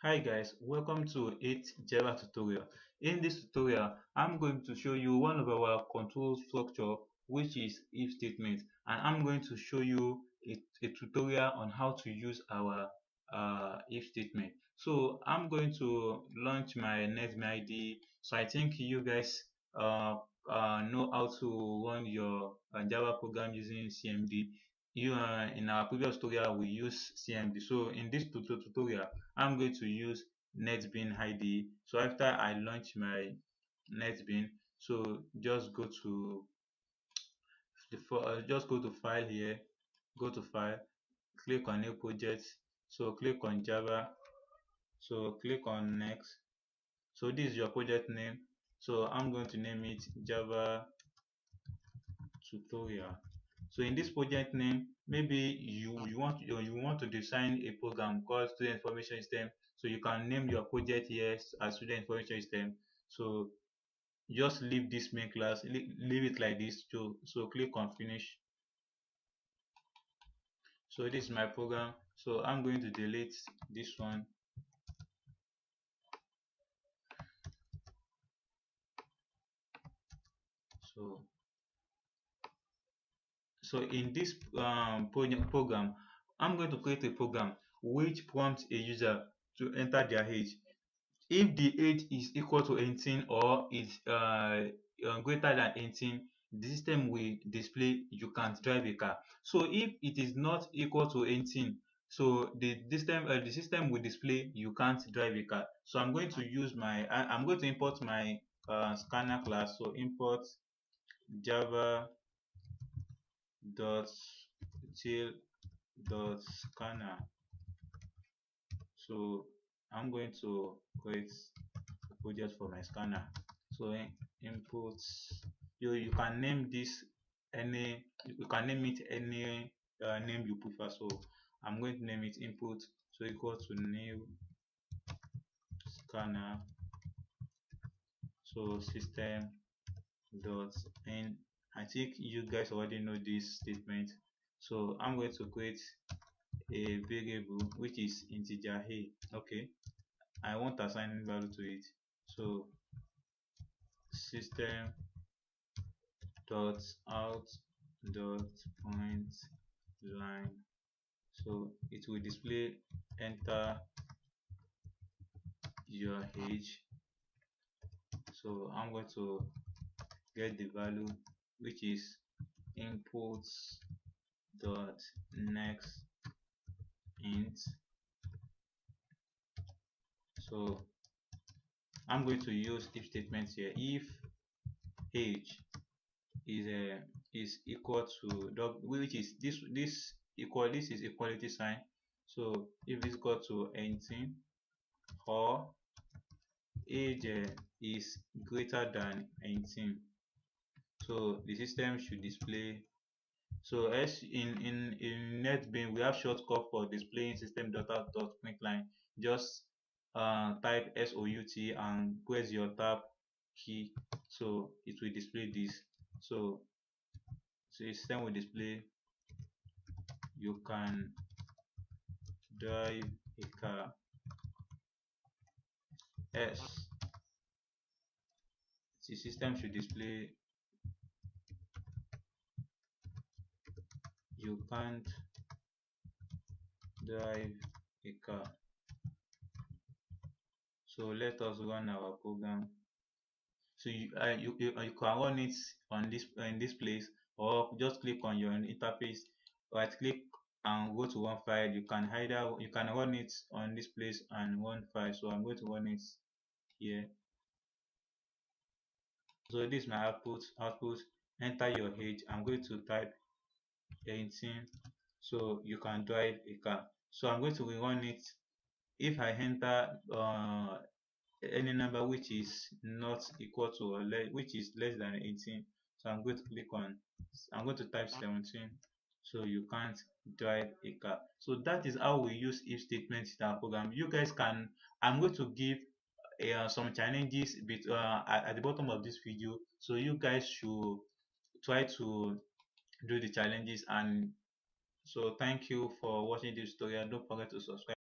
Hi guys, welcome to 8 Java tutorial. In this tutorial, I'm going to show you one of our control structure, which is if statement, and I'm going to show you a tutorial on how to use our if statement. So I'm going to launch my NetBeans. So I think you guys uh, know how to run your Java program using CMD. In our previous tutorial we use CMD. So in this tutorial I'm going to use NetBeans ID. So after I launch my NetBeans, so just go to file here, go to file, click on new project. So click on Java. So click on next. So this is your project name. So I'm going to name it Java tutorial. So in this project name, maybe you want to design a program called student information system. So you can name your project here as student information system. So just leave this main class, leave it like this. So click on finish. So this is my program. So I'm going to delete this one. So in this program, I'm going to create a program which prompts a user to enter their age. If the age is equal to 18 or is greater than 18, the system will display you can't drive a car. So if it is not equal to 18, so the system will display you can't drive a car. So I'm going to I'm going to import my scanner class. So import java dot tail dot scanner. So I'm going to create a project for my scanner. So inputs, you can name this any, you can name it any name you prefer. So I'm going to name it input, so equal to new scanner. So system dot in. I think you guys already know this statement. So I'm going to create a variable which is integer a. Okay, I want assign value to it. So system dot out dot point line. So it will display enter your age. So I'm going to get the value which is inputs dot next int. So I'm going to use if statements here. If age is equal to which is this equal, this is equality sign. So if it's equal to 18 or age is greater than 18, so the system should display. So as in NetBeans we have shortcut for displaying system data dot println. Just type SOUT and press your tab key, so it will display this. So the system will display you can drive a car. S, the system should display you can't drive a car. So let us run our program. So you can run it on this in this place, or just click on your interface, right click and go to one file. You can run it on this place and one file. So I'm going to run it here. So this is my output. Enter your age. I'm going to type 18. So you can drive a car. So I'm going to rerun it. If I enter any number which is not equal to or which is less than 18, so I'm going to click on, I'm going to type 17. So you can't drive a car. So that is how we use if statements in our program. You guys can, I'm going to give some challenges at the bottom of this video, so you guys should try to do the challenges. And so thank you for watching this tutorial. Don't forget to subscribe.